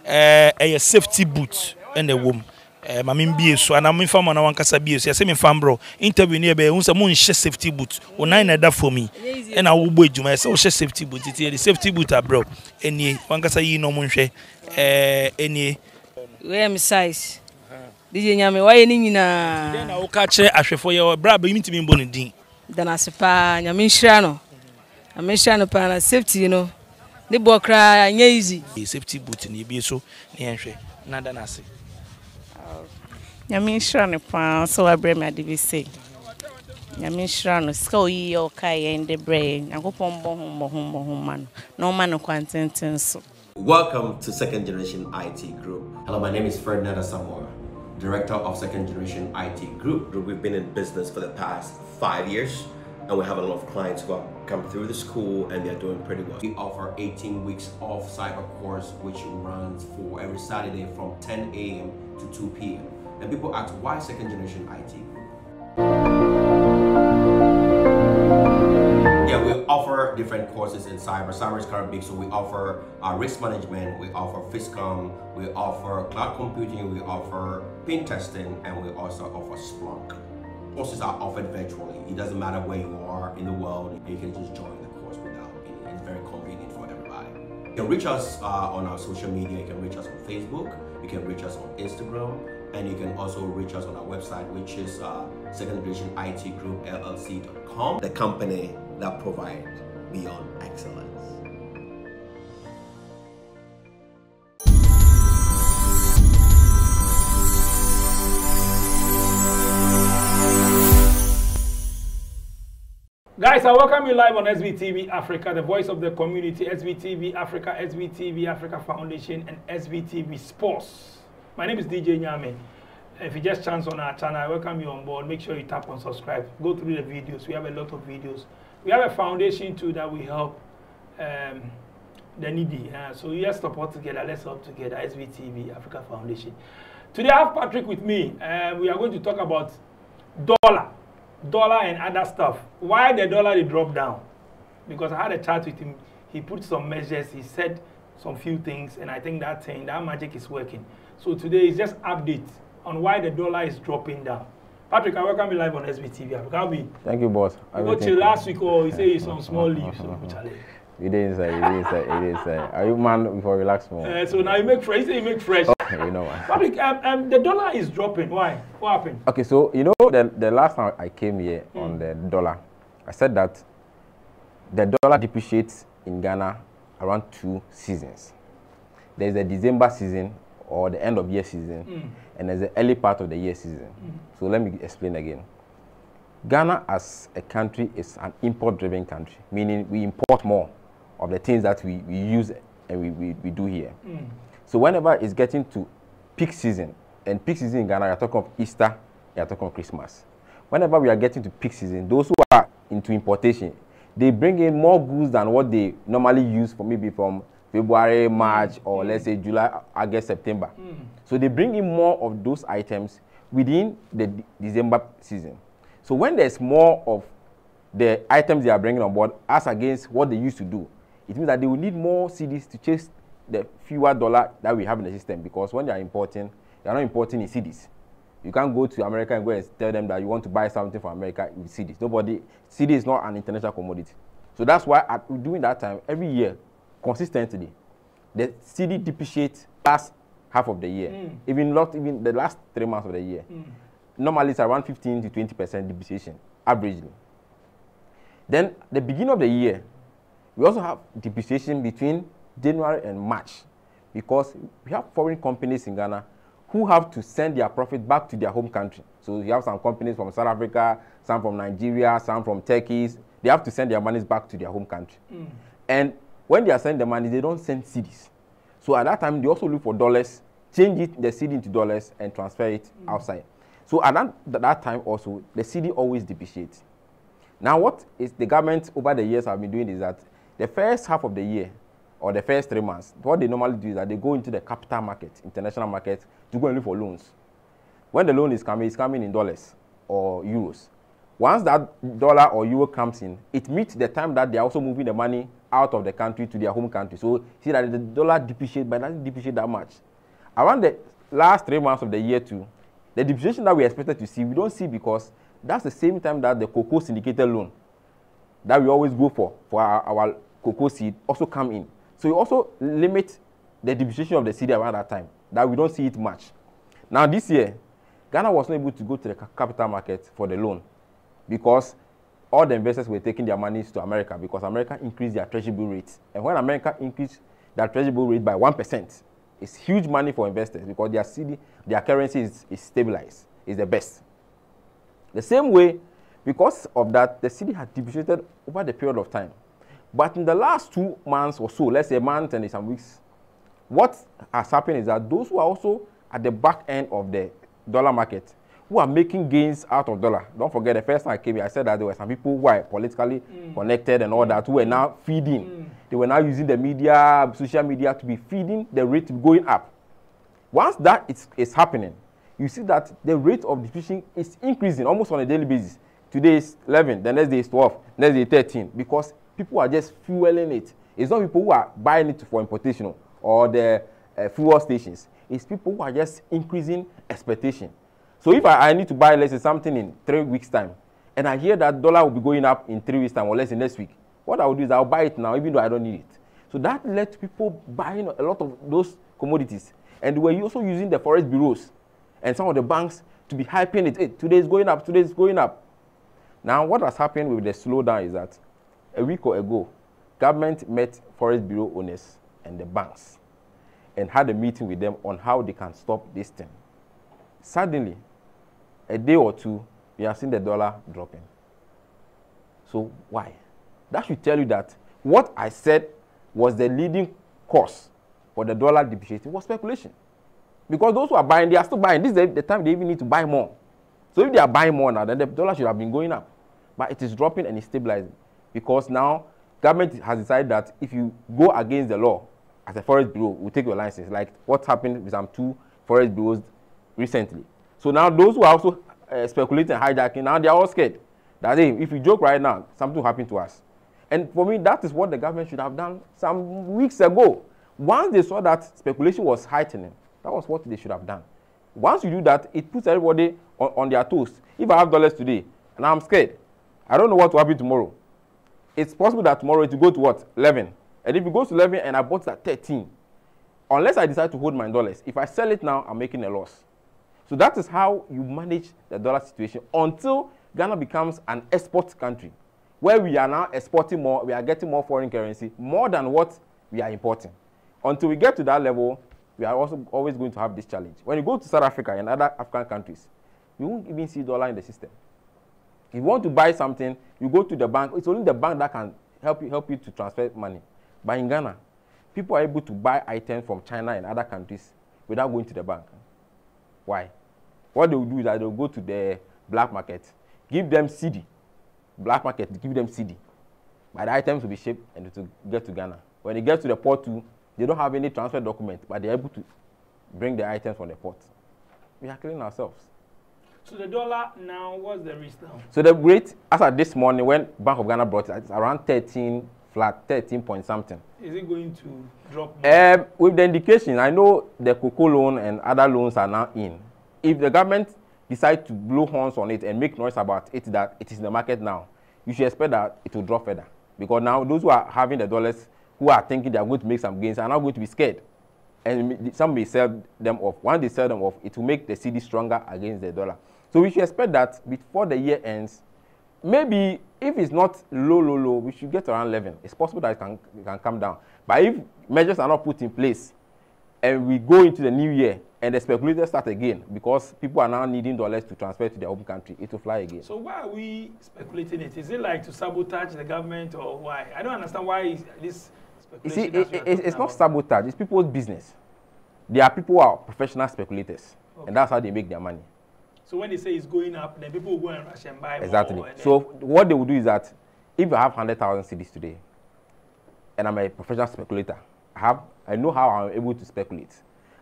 a safety boot and a womb. Mamim be so and I'm in farm on one casa be so. I say me farm bro. Interview nearby. Unsa moon share safety boot. O nine that for me. And I will wait you myself share safety boot. It's the safety boot bro. Any one casa you no moon share. Any. Where am size? DJ Nyame, why you need na? Then I will catch a for your brother. You need to be born in. Then I say pa Nyame Shrano. Nyame Shrano pa na safety you know. The boy cry easy. Safety boot in the so near nada nasi. Nyame Shrano pa so I bring my DVC. Nyame Shrano so ye okay in the brain. I go pon bohum man. No man no content so. Welcome to Second Generation IT Group. Hello, my name is Ferdinand Asamoah, Director of Second Generation IT Group. We've been in business for the past 5 years, and we have a lot of clients who have come through the school and they're doing pretty well. We offer 18 weeks of cyber course, which runs for every Saturday from 10 a.m. to 2 p.m. And people ask, why Second Generation IT Group? Yeah, we offer different courses in cyber. Cyber is kind of big, so we offer risk management, we offer FISCOM, we offer cloud computing, we offer pen testing, and we also offer Splunk. Courses are offered virtually. It doesn't matter where you are in the world, you can just join the course without any. It's very convenient for everybody. You can reach us on our social media. You can reach us on Facebook, you can reach us on Instagram, and you can also reach us on our website, which is secondgenerationitgroup.llc.com, the company that provides beyond excellence. Guys, I welcome you live on SBTV Africa, the voice of the community, SBTV Africa Foundation, and SBTV Sports. My name is DJ Nyame. If you just chance on our channel, I welcome you on board. Make sure you tap on subscribe. Go through the videos. We have a lot of videos. We have a foundation too that we help the needy. So let's support together. Let's help together. SBTV Africa Foundation. Today I have Patrick with me. We are going to talk about dollar and other stuff. Why the dollar they dropped down? Because I had a chat with him. He put some measures. He said some few things, and I think that magic is working. So today is just update on why the dollar is dropping down. Patrick, I welcome you live on SBTV Africa. Thank you, boss. You go till last week, or you say some small leaves. It is. Are you man before relax more? So now you make fresh. You say you make fresh. Okay, you know what? Patrick, the dollar is dropping. Why? What happened? Okay, so you know the last time I came here on the dollar, I said that the dollar depreciates in Ghana around 2 seasons. There's the December season or the end of year season, and there's the early part of the year season. So let me explain again. Ghana as a country is an import-driven country, meaning we import more of the things that we use and we do here. So whenever it's getting to peak season, and peak season in Ghana, you're talking of Easter, you're talking of Christmas. Whenever we are getting to peak season, those who are into importation, they bring in more goods than what they normally use for maybe from February, March, or let's say July, August, September. So they bring in more of those items within the December season. So when there's more of the items they are bringing on board as against what they used to do, it means that they will need more cedis to chase the fewer dollar that we have in the system, because when they are importing, they are not importing in cedis. You can't go to America and go and tell them that you want to buy something from America with cedis. Cedi is not an international commodity. So that's why during that time, every year, consistently, the cedi depreciates last half of the year, even the last 3 months of the year. Normally it's around 15 to 20% depreciation, averagely. Then the beginning of the year, we also have depreciation between January and March, because we have foreign companies in Ghana who have to send their profit back to their home country. So you have some companies from South Africa, some from Nigeria, some from Turkey. They have to send their monies back to their home country. And when they are sending the money, they don't send cedis. So at that time, they also look for dollars, change the cedi into dollars, and transfer it outside. So at that time also, the cedi always depreciates. Now what is the government over the years have been doing is that the first half of the year, or the first 3 months, what they normally do is that they go into the capital market, international market, to go and look for loans. When the loan is coming, it's coming in dollars or euros. Once that dollar or euro comes in, it meets the time that they are also moving the money out of the country to their home country. So see that the dollar depreciates, but doesn't depreciate that much. Around the last 3 months of the year too, the depreciation that we expected to see, we don't see because that's the same time that the cocoa syndicated loan that we always go for our cocoa seed also come in. So we also limit the depreciation of the cedi around that time, that we don't see it much. Now this year, Ghana was not able to go to the capital market for the loan because all the investors were taking their monies to America because America increased their treasury bill rate. And when America increased their treasury bill rate by 1%, it's huge money for investors because their cedi, their currency is stabilized, is the best. The same way, because of that, the cedi had depreciated over the period of time. But in the last 2 months or so, let's say a month and some weeks, what has happened is that those who are also at the back end of the dollar market, who are making gains out of dollar. Don't forget, the first time I came here, I said that there were some people who are politically connected and all that, who were now feeding. They were now using the media, social media, to be feeding the rate going up. Once that is happening, you see that the rate of depreciation is increasing almost on a daily basis. Today is 11, the next day is 12, next day 13, because people are just fueling it. It's not people who are buying it for importation or the fuel stations. It's people who are just increasing expectation. So if I need to buy, let's say, something in 3 weeks' time, and I hear that dollar will be going up in 3 weeks' time, or less in next week, what I will do is I'll buy it now, even though I don't need it. So that led to people buying a lot of those commodities. And they were also using the forex bureaus and some of the banks to be hyping it. Hey, today is going up, today is going up. Now, what has happened with the slowdown is that a week ago, government met forex bureau owners and the banks and had a meeting with them on how they can stop this thing. Suddenly, a day or two, we have seen the dollar dropping. So why? That should tell you that what I said was the leading cause for the dollar depreciating was speculation. Because those who are buying, they are still buying. This is the time they even need to buy more. So if they are buying more now, then the dollar should have been going up. But it is dropping and it's stabilizing. Because now, government has decided that if you go against the law as a forex bureau, we'll take your license. Like what happened with some 2 forex bureaus recently. So now those who are also speculating and hijacking, now they are all scared. That hey, if we joke right now, something will happen to us. And for me, that is what the government should have done some weeks ago. Once they saw that speculation was heightening, that was what they should have done. Once you do that, it puts everybody on their toes. If I have dollars today, and I'm scared, I don't know what will happen tomorrow. It's possible that tomorrow it will go to what? 11. And if it goes to 11 and I bought it at 13, unless I decide to hold my dollars, if I sell it now, I'm making a loss. So that is how you manage the dollar situation until Ghana becomes an export country, where we are now exporting more, we are getting more foreign currency, more than what we are importing. Until we get to that level, we are also always going to have this challenge. When you go to South Africa and other African countries, you won't even see dollar in the system. If you want to buy something, you go to the bank. It's only the bank that can help you to transfer money. But in Ghana, people are able to buy items from China and other countries without going to the bank. Why? What they will do is that they will go to the black market, give them cedi. Black market, give them cedi. But the items will be shipped and it will get to Ghana. When it gets to the port too, they don't have any transfer document, but they're able to bring the items from the port. We are killing ourselves. So the dollar now, what's the risk now? So the rate, as of this morning, when Bank of Ghana brought it, it's around 13 flat, 13 point something. Is it going to drop more? With the indication, I know the cocoa loan and other loans are now in. If the government decides to blow horns on it and make noise about it, that it is in the market now, you should expect that it will drop further. Because now those who are having the dollars, who are thinking they are going to make some gains, are now going to be scared. And some may sell them off. Once they sell them off, it will make the cedi stronger against the dollar. So we should expect that before the year ends, maybe if it's not low, we should get around 11. It's possible that it can come down. But if measures are not put in place and we go into the new year and the speculators start again because people are now needing dollars to transfer to their home country, it will fly again. So why are we speculating it? Is it like to sabotage the government or why? I don't understand why this speculation. You see, it's not sabotage. It's people's business. There are people who are professional speculators, okay, and that's how they make their money. So when they say it's going up, then people will go and rush and buy exactly more. So what they will do is that if I have 100,000 cedis today, and I'm a professional speculator, I know how I'm able to speculate.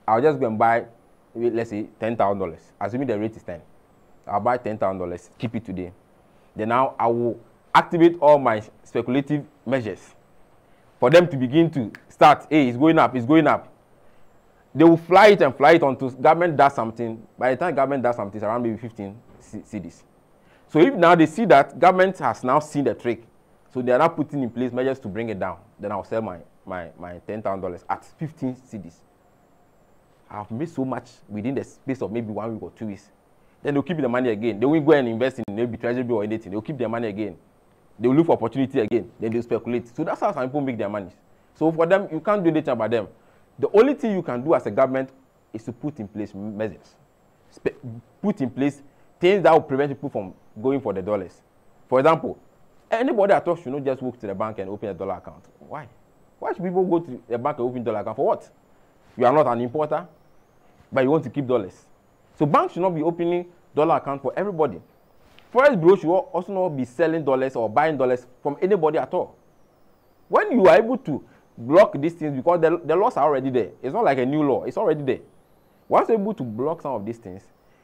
I'll just go and buy, let's say, $10,000. Assuming the rate is 10, I'll buy $10,000, keep it today. Then now I will activate all my speculative measures. for them to begin to start, hey, it's going up, it's going up. They will fly it until government does something. By the time government does something, it's around maybe 15 cedis. So if now they see that government has now seen the trick, so they are now putting in place measures to bring it down, then I'll sell my $10,000 at 15 cedis. I've made so much within the space of maybe 1 week or 2 weeks. Then they'll keep the money again. They won't go and invest in maybe treasury or anything. They'll keep their money again. They'll look for opportunity again. Then they'll speculate. So that's how some people make their money. So for them, you can't do anything about them. The only thing you can do as a government is to put in place measures. Put in place things that will prevent people from going for the dollars. For example, anybody at all should not just walk to the bank and open a dollar account. Why? Why should people go to the bank and open a dollar account? For what? You are not an importer, but you want to keep dollars. So banks should not be opening dollar account for everybody. Forex bureau should also not be selling dollars or buying dollars from anybody at all. When you are able to block these things, because the laws are already there. It's not like a new law. It's already there. Once you're able to block some of these things,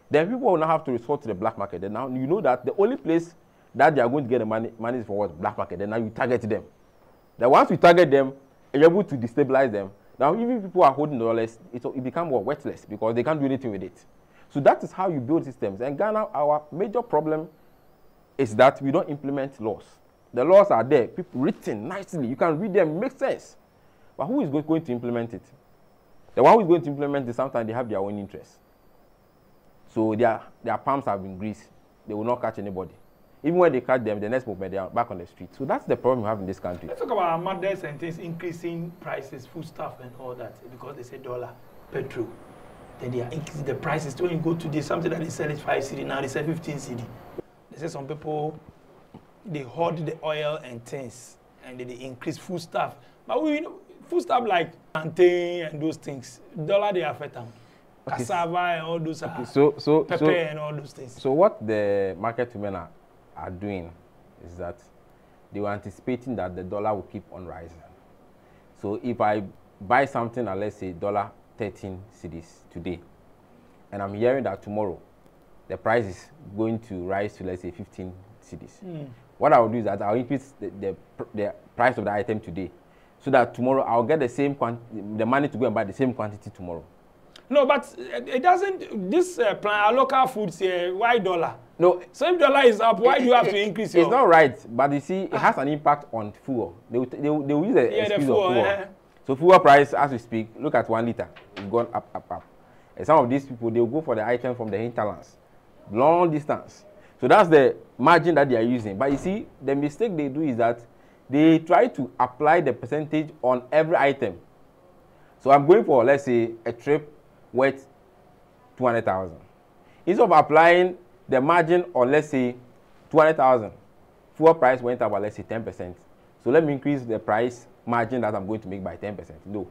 then people will not have to resort to the black market. Then now you know that the only place that they are going to get the money is for what? Black market. Then now you target them. Then once you target them, and you're able to destabilize them, now even people are holding dollars, it becomes what? Worthless, because they can't do anything with it. So that is how you build systems. And Ghana, our major problem is that we don't implement laws. The laws are there, people written nicely. You can read them, make sense. But who is going to implement it? The one who is going to implement it, sometimes they have their own interests. So their palms have been greased. They will not catch anybody. Even when they catch them, the next moment they are back on the street. So that's the problem we have in this country. Let's talk about our mothers and things, increasing prices, foodstuff and all that, because they say dollar, petrol. Then they are increasing the prices. When you go to something that they sell is 5 cedi, now they sell 15 cedi. They say some people, they hoard the oil and things, and they increase foodstuff. But we know, foodstuff like plantain and those things, dollar they affect them. Okay. Cassava and all those, pepper and all those things. So what the market women are doing is that they were anticipating that the dollar will keep on rising. So if I buy something at, let's say, $13 cedis today, and I'm hearing that tomorrow the price is going to rise to, let's say, 15 cedis. What I will do is that I'll increase the price of the item today, so that tomorrow I'll get the same the money to go and buy the same quantity tomorrow. No, but it doesn't. This our local foods here, why dollar? No. So if dollar is up, why do you have to increase your? It's not right, but you see, it has an impact on fuel. They will use the excuse of fuel. So fuel price, as we speak, look at 1 liter. It's gone up. And some of these people, they will go for the item from the hinterlands, long distance. So that's the margin that they are using. But you see, the mistake they do is that they try to apply the percentage on every item. So I'm going for, let's say, a trip worth 200,000. Instead of applying the margin on, let's say, 200,000, fuel price went up by, let's say, 10%. So let me increase the price margin that I'm going to make by 10%. No.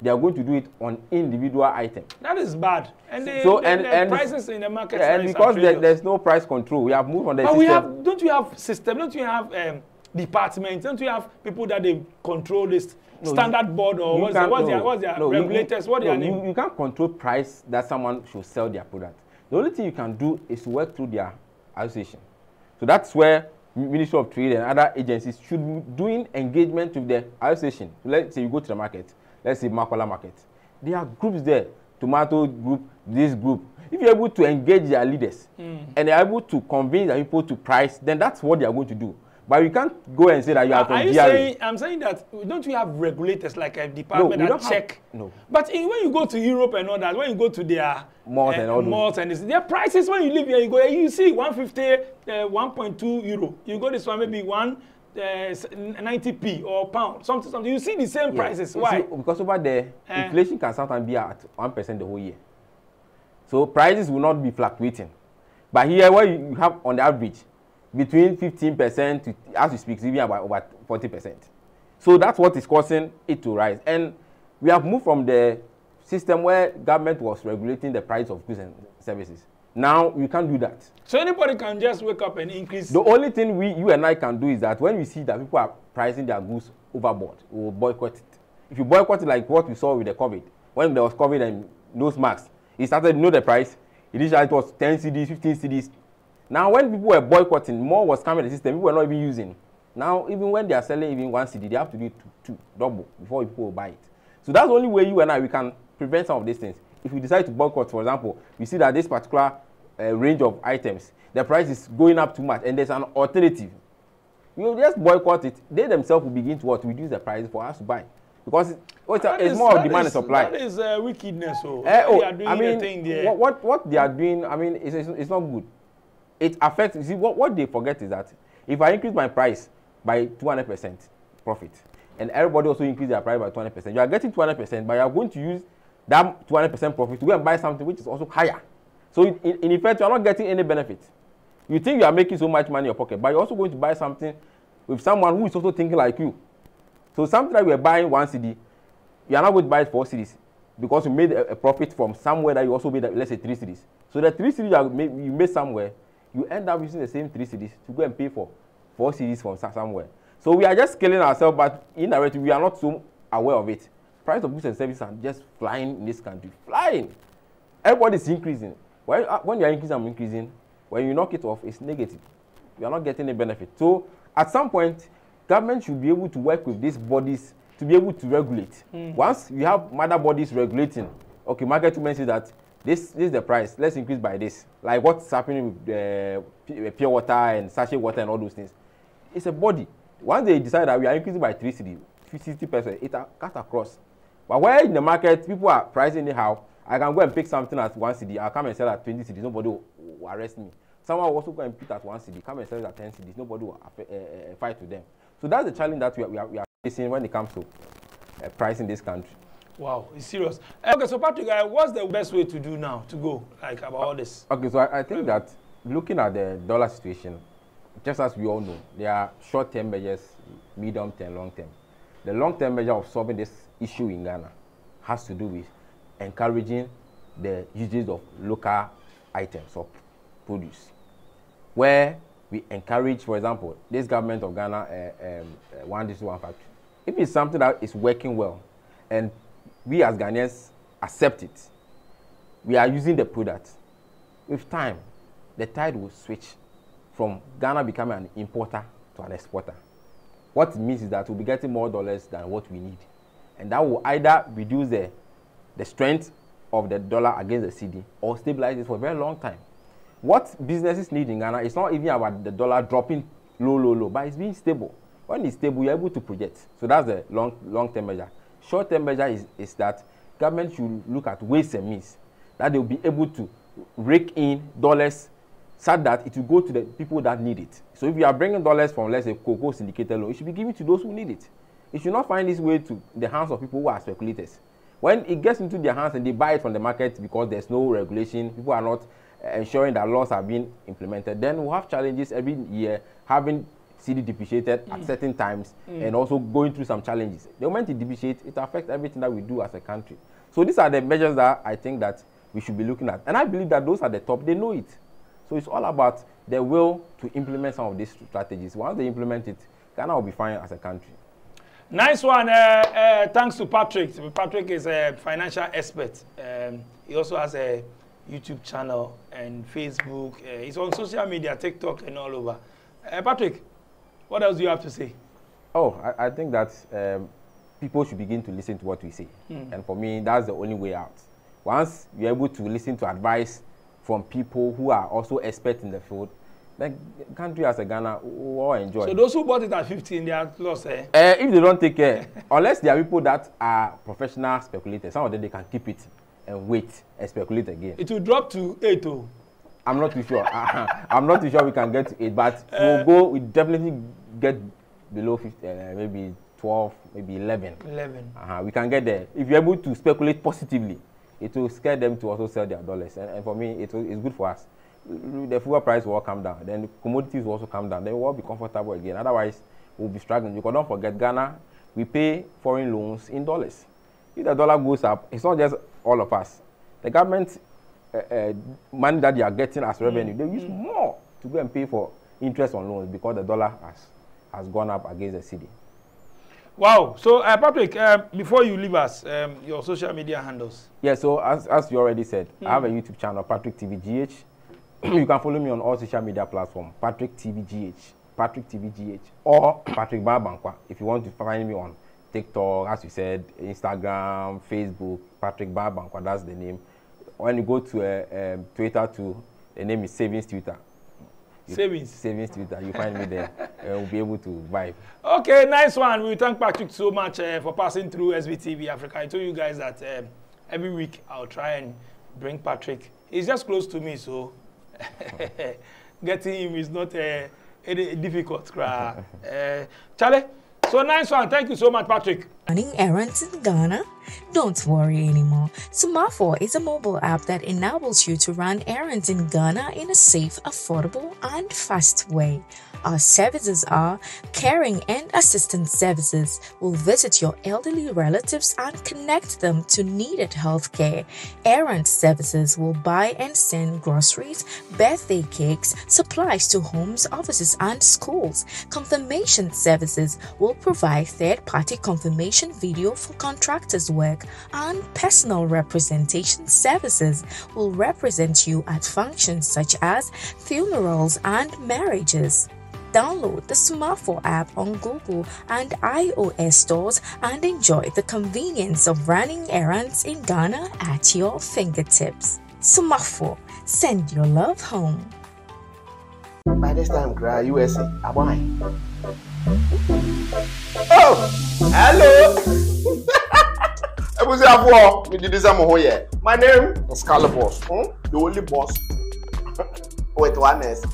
They are going to do it on individual items. That is bad. And the prices in the market. Yeah, and because there's no price control, we have moved on the system. Don't you have system? Don't you have departments? Don't you have people that they control this standard board or what's their regulators? What their name? You can't control price that someone should sell their product. The only thing you can do is to work through their association. So that's where Ministry of Trade and other agencies should be doing engagement with the association. So let's say you go to the market. Let's say Makola market. There are groups there, tomato group, this group. If you're able to engage their leaders and they're able to convince the people to price, then that's what they are going to do. But you can't go and say that you are from GRA. I'm saying that, don't we have regulators like a department that check? No. But when you go to Europe and all that, when you go to their malls and all malls and their prices, when you live here, you see 150, 1.2 euro. You go this one, maybe 90p or pound, something. You see the same prices. Why? Because over there, inflation can sometimes be at 1% the whole year. So prices will not be fluctuating. But here, what you have on the average, between 15% to, as we speak, even about over 40%. So that's what is causing it to rise. And we have moved from the system where government was regulating the price of goods and services. Now we can't do that. So anybody can just wake up and increase. The only thing you and I can do is that when we see that people are pricing their goods overboard, we will boycott it. If you boycott it like what we saw with the COVID, when there was COVID and nose masks, it started to know the price. Initially it was 10 cedis, 15 cedis. Now when people were boycotting, more was coming in the system, people were not even using. Now, even when they are selling even 1 cedi, they have to do two double before people will buy it. So that's the only way you and I we can prevent some of these things. If we decide to boycott, for example, we see that this particular range of items, the price is going up too much, and there's an alternative. You just boycott it. They themselves will begin to reduce the price for us to buy, because it's more of demand and supply. That is wickedness. They are doing I mean, the thing there. what they are doing, I mean, it's not good. It affects. You see, what they forget is that if I increase my price by 200% profit, and everybody also increase their price by 200%, you are getting 200%, but you are going to use that 200% profit to go and buy something which is also higher. So in effect, you are not getting any benefit. You think you are making so much money in your pocket, but you're also going to buy something with someone who is also thinking like you. So something that you are buying 1 cedi, you are not going to buy it 4 cedis because you made a profit from somewhere that you also made, let's say, 3 cedis. So the 3 cedis you made somewhere, you end up using the same 3 cedis to go and pay for 4 cedis from somewhere. So we are just scaling ourselves, but indirectly we are not so aware of it. Price of goods and services are just flying in this country, flying. Everybody is increasing. When you are increasing, I'm increasing. When you knock it off, it's negative. You are not getting any benefit. So at some point, government should be able to work with these bodies to be able to regulate. Once you have mother bodies regulating, okay, market women say that this is the price, let's increase by this. Like what's happening with pure water and sachet water and all those things. It's a body. Once they decide that we are increasing by 3 cedi, 50%, it cut across. But where in the market, people are pricing anyhow, I can go and pick something at 1 cedi, I'll come and sell at 20 cedis, nobody will arrest me. Someone will also go and pick at 1 cedi, come and sell it at 10 cedis, nobody will fight with them. So that's the challenge that we are facing when it comes to pricing this country. Wow, it's serious. Okay, so Patrick, what's the best way to do now to go about all this? Okay, so I think that looking at the dollar situation, just as we all know, there are short-term measures, medium-term, long-term. The long-term measure of solving this issue in Ghana has to do with encouraging the usage of local items or produce, where we encourage, for example, this government of Ghana, one district, one factory. If it's something that is working well, and we as Ghanaians accept it, we are using the product, with time, the tide will switch from Ghana becoming an importer to an exporter. What it means is that we'll be getting more dollars than what we need. And that will either reduce the strength of the dollar against the cedi or stabilize it for a very long time. What businesses need in Ghana is not even about the dollar dropping low, but it's being stable. When it's stable, you're able to project. So that's the long-term measure. Short-term measure is that government should look at ways and means that they'll be able to rake in dollars so that it will go to the people that need it. So if you are bringing dollars from, let's say, cocoa syndicated loan, it should be given to those who need it. It should not find its way to the hands of people who are speculators. When it gets into their hands and they buy it from the market because there's no regulation, people are not ensuring that laws are being implemented, then we'll have challenges every year, having cedi depreciated at certain times and also going through some challenges. The moment it depreciates, it affects everything that we do as a country. So these are the measures that I think that we should be looking at. And I believe that those at the top, they know it. So it's all about the will to implement some of these strategies. Once they implement it, Ghana will be fine as a country. Nice one. Thanks to Patrick. Patrick is a financial expert. He also has a YouTube channel and Facebook. He's on social media, TikTok, and all over. Patrick, what else do you have to say? Oh, I think that people should begin to listen to what we say. And for me, that's the only way out. Once you're able to listen to advice from people who are also experts in the field, the country as a Ghana will all enjoy. So those who bought it at 15, they are lost, eh? If they don't take care, unless there are people that are professional speculators, some of them they can keep it and wait and speculate again. It will drop to 8. Oh. I'm not too sure. I'm not too sure we can get to 8, but we definitely get below 15, maybe 12, maybe 11. 11. We can get there. If you're able to speculate positively, it will scare them to also sell their dollars. And for me, it's good for us. The fuel price will all come down. Then the commodities will also come down. Then we'll all be comfortable again. Otherwise, we'll be struggling. Because don't forget, Ghana, we pay foreign loans in dollars. If the dollar goes up, it's not just all of us. The government money that they are getting as revenue, they use more to go and pay for interest on loans because the dollar has gone up against the cedi. Wow. So, Patrick, before you leave us, your social media handles. Yeah, so as you already said, I have a YouTube channel, Patrick TV GH. You can follow me on all social media platforms, Patrick TV GH. Patrick TVGH or Patrick Babankwa. If you want to find me on TikTok, as you said, Instagram, Facebook, Patrick Babankwa, that's the name. When you go to Twitter too, the name is Savings Twitter. Savings Twitter, you find me there. We'll be able to vibe. Okay, nice one. We thank Patrick so much for passing through SBTV Africa. I told you guys that every week I'll try and bring Patrick. He's just close to me, so getting him is not difficult. Charlie, so nice one. Thank you so much, Patrick. Running errands in Ghana? Don't worry anymore. Sumafo is a mobile app that enables you to run errands in Ghana in a safe, affordable, and fast way. Our services are caring and assistance services. We'll visit your elderly relatives and connect them to needed health care. Errand services will buy and send groceries, birthday cakes, supplies to homes, offices, and schools. Confirmation services will provide third-party confirmation video for contractors' work, and personal representation services will represent you at functions such as funerals and marriages. Download the Sumafo app on Google and iOS stores and enjoy the convenience of running errands in Ghana at your fingertips. Sumafo, send your love home. By this time, USA, why? Oh, hello. My name is Carla Boss, the only boss. Wait, honest.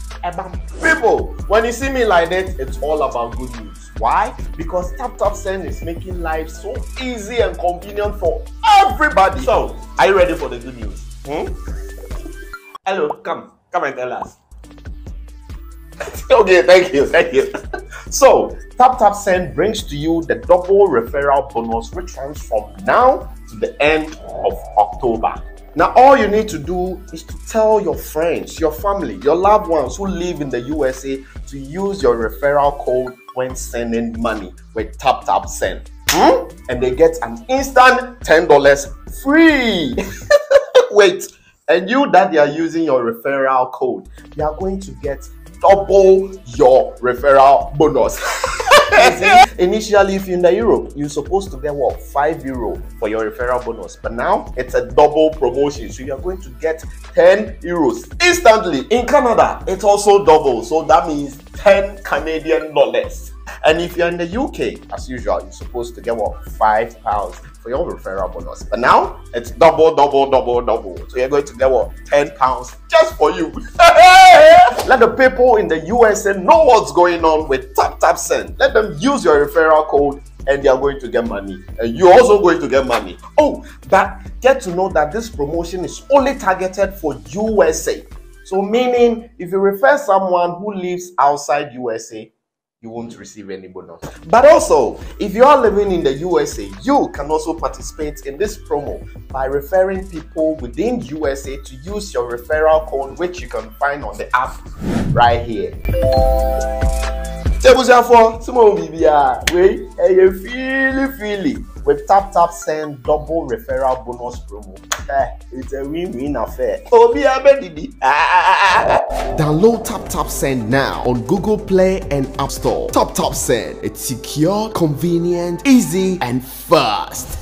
People, when you see me like that, it's all about good news. Why? Because Tap Send is making life so easy and convenient for everybody. So, are you ready for the good news? Hello, come and tell us. Okay, thank you. So, Tap Send brings to you the double referral bonus, which runs from now to the end of October. Now, all you need to do is to tell your friends, your family, your loved ones who live in the USA to use your referral code when sending money with Tap Send. And they get an instant $10 free. Wait, and you that you are using your referral code, you are going to get double your referral bonus. Initially, if you're in the Europe, you're supposed to get what, €5 for your referral bonus, but now it's a double promotion, so you're going to get €10 instantly. In Canada, it's also double, so that means 10 Canadian dollars. And if you're in the UK, as usual, you're supposed to get what, £5 for your referral bonus, but now it's double. So you're going to get what, £10 just for you. Let the people in the USA know what's going on with Tap Send. Let them use your referral code and they are going to get money, and you're also going to get money. Oh, but get to know that this promotion is only targeted for USA. So meaning, if you refer someone who lives outside USA, you won't receive any bonus. But also, if you are living in the USA, you can also participate in this promo by referring people within USA to use your referral code, which you can find on the app right here. With Tap Send double referral bonus promo. It's a win-win affair. Download Tap Send now on Google Play and App Store. Tap Send, it's secure, convenient, easy, and fast.